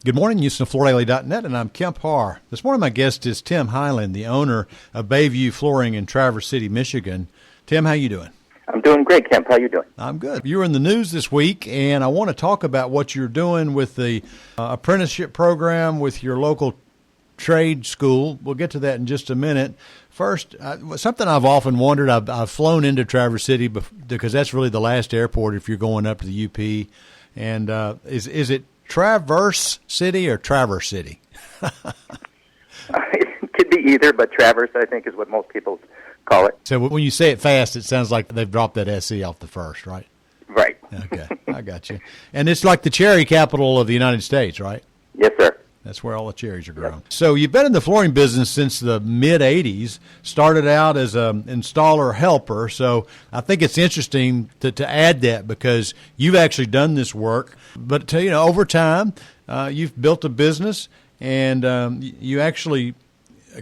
Good morning, HoustonFloorDaily.net, and I'm Kemp Harr. This morning my guest is Tim Hyland, the owner of Bayview Flooring in Traverse City, Michigan. Tim, how you doing? I'm doing great, Kemp. How you doing? I'm good. You were in the news this week, and I want to talk about what you're doing with the apprenticeship program with your local trade school. We'll get to that in just a minute. First, something I've often wondered, I've flown into Traverse City because that's really the last airport if you're going up to the UP. And is it Traverse City or Traverse City? It could be either, but Traverse, I think, is what most people call it. So when you say it fast, it sounds like they've dropped that SC off the first, right? Right. Okay, I got you. And it's like the cherry capital of the United States, right? Yes, sir. That's where all the cherries are grown. Yep. So you've been in the flooring business since the mid-'80s, started out as an installer helper. So I think it's interesting to add that because you've actually done this work. But, over time, you've built a business, and you actually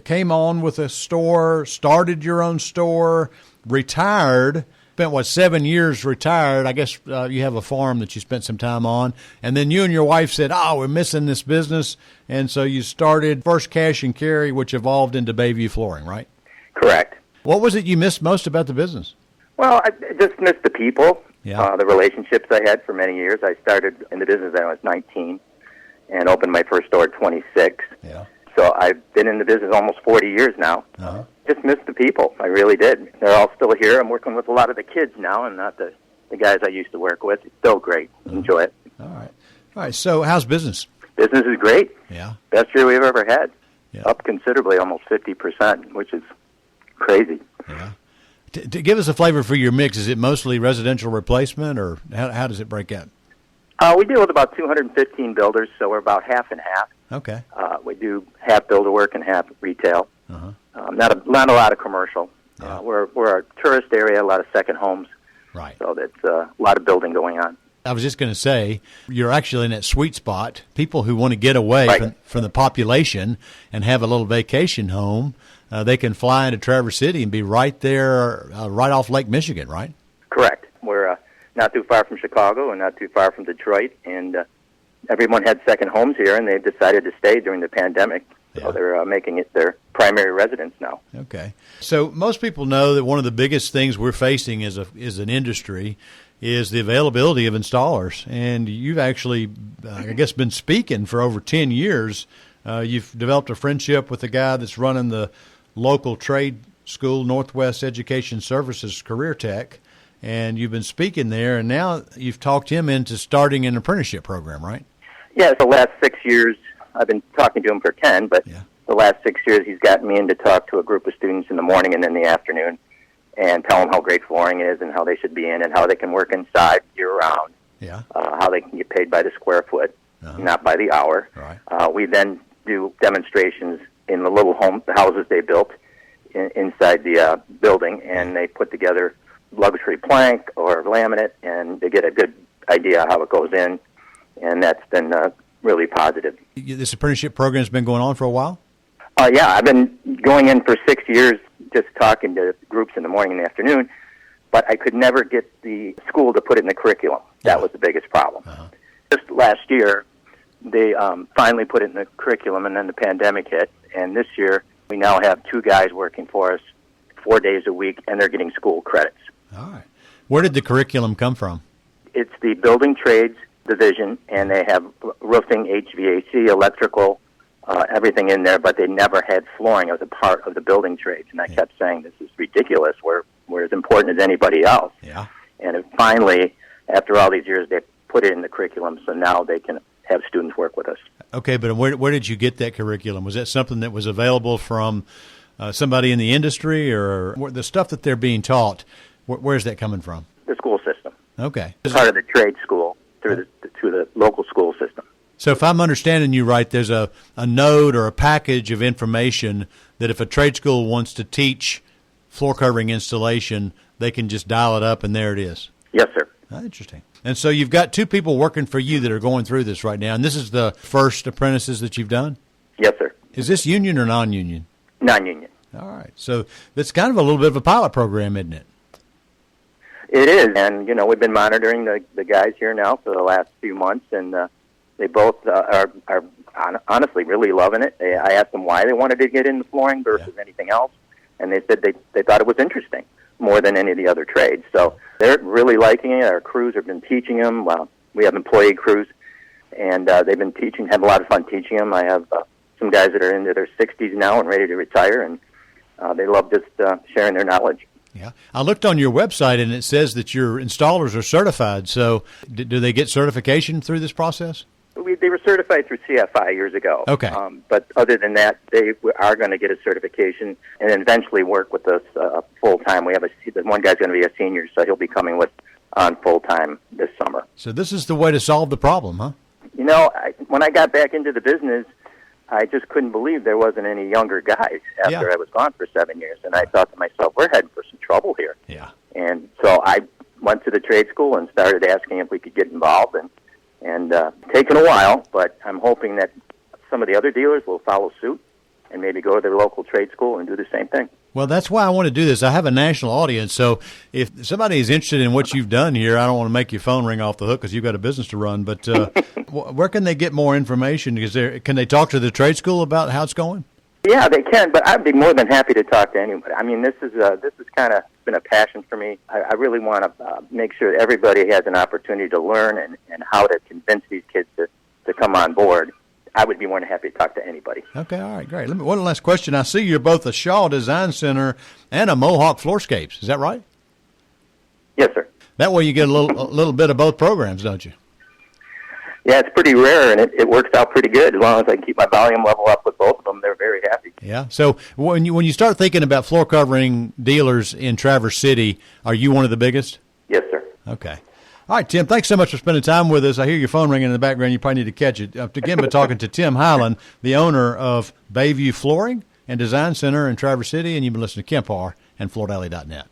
came on with a store, started your own store, retired, spent, 7 years retired. I guess you have a farm that you spent some time on. And then you and your wife said, we're missing this business. And so you started First Cash and Carry, which evolved into Bayview Flooring, right? Correct. What was it you missed most about the business? Well, I just missed the people, yeah. The relationships I had for many years. I started in the business when I was 19 and opened my first store at 26. Yeah. So I've been in the business almost 40 years now. Uh-huh. Just missed the people. I really did. They're all still here. I'm working with a lot of the kids now and not the guys I used to work with. It's still great. Enjoy it. All right. So how's business? Business is great. Yeah. Best year we've ever had. Yeah. Up considerably, almost 50%, which is crazy. Yeah. To give us a flavor for your mix, is it mostly residential replacement, or how does it break out? We deal with about 215 builders, so we're about half and half. Okay. We do half builder work and half retail. Uh-huh. Not a lot of commercial. Yeah. We're a tourist area, a lot of second homes. Right. So that's a lot of building going on. I was just going to say, you're actually in that sweet spot. People who want to get away from the population and have a little vacation home, they can fly into Traverse City and be right there, right off Lake Michigan, right? Correct. We're not too far from Chicago and not too far from Detroit, and everyone had second homes here, and they've decided to stay during the pandemic. Yeah. So they're making it their primary residence now. Okay. So most people know that one of the biggest things we're facing as an industry is the availability of installers. And you've actually, I guess, been speaking for over 10 years. You've developed a friendship with the guy that's running the local trade school, Northwest Education Services Career Tech, and you've been speaking there, and now you've talked him into starting an apprenticeship program, right? Yeah, the last 6 years, I've been talking to him for 10, but the last 6 years he's gotten me in to talk to a group of students in the morning and in the afternoon and tell them how great flooring is and how they should be in and how they can work inside year-round, how they can get paid by the square foot, not by the hour. Right. We then do demonstrations in the little houses they built inside the building, and they put together luxury plank or laminate, and they get a good idea how it goes in, and that's been really positive. This apprenticeship program has been going on for a while? Yeah, I've been going in for 6 years just talking to groups in the morning and the afternoon, but I could never get the school to put it in the curriculum. That was the biggest problem. Uh-huh. Just last year, they finally put it in the curriculum, and then the pandemic hit, and this year we now have 2 guys working for us 4 days a week, and they're getting school credits. All right. Where did the curriculum come from? It's the building trades division, and they have roofing, HVAC, electrical, everything in there, but they never had flooring as a part of the building trades. And I kept saying, this is ridiculous. We're as important as anybody else. Yeah. And finally, after all these years, they put it in the curriculum, so now they can have students work with us. Okay, but where did you get that curriculum? Was that something that was available from somebody in the industry, or the stuff that they're being taught, where's that coming from? The school system. Okay. It's part of the trade school through the local school system. So if I'm understanding you right, there's a node or a package of information that if a trade school wants to teach floor covering installation, they can just dial it up and there it is. Yes, sir. Interesting. And so you've got 2 people working for you that are going through this right now, and this is the first apprentices that you've done? Yes, sir. Is this union or non-union? Non-union. All right. So that's kind of a little bit of a pilot program, isn't it? It is, and we've been monitoring the guys here now for the last few months, and They both are honestly really loving it. I asked them why they wanted to get into flooring versus anything else, and they said they thought it was interesting more than any of the other trades. So they're really liking it. Our crews have been teaching them. Well, we have employee crews, and they've been have a lot of fun teaching them. I have some guys that are into their 60s now and ready to retire, and they love just sharing their knowledge. Yeah, I looked on your website, and it says that your installers are certified. So do they get certification through this process? They were certified through CFI years ago. Okay. But other than that, they are going to get a certification and then eventually work with us full-time. We have one guy's going to be a senior, so he'll be coming on full-time this summer. So this is the way to solve the problem, huh? You know, when I got back into the business, I just couldn't believe there wasn't any younger guys after I was gone for 7 years. And I thought to myself, we're heading for some trouble here. Yeah. And so I went to the trade school and started asking if we could get involved. And taken a while, but I'm hoping that some of the other dealers will follow suit and maybe go to their local trade school and do the same thing. Well, that's why I want to do this. I have a national audience, so if somebody is interested in what you've done here, I don't want to make your phone ring off the hook because you've got a business to run, but where can they get more information? Can they talk to the trade school about how it's going? Yeah, they can, but I'd be more than happy to talk to anybody. I mean, this is kind of been a passion for me. I really want to make sure that everybody has an opportunity to learn and how to convince these kids to come on board. I would be more than happy to talk to anybody. Okay, all right, great. One last question. I see you're both a Shaw Design Center and a Mohawk Floorscapes. Is that right? Yes, sir. That way you get a little bit of both programs, don't you? Yeah, it's pretty rare, and it works out pretty good. As long as I can keep my volume level up with both of them, they're very happy. Yeah. So when you start thinking about floor covering dealers in Traverse City, are you one of the biggest? Yes, sir. Okay. All right, Tim, thanks so much for spending time with us. I hear your phone ringing in the background. You probably need to catch it. Again, been talking to Tim Hyland, the owner of Bayview Flooring and Design Center in Traverse City, and you've been listening to Kemp Harr and FloorDaily.net.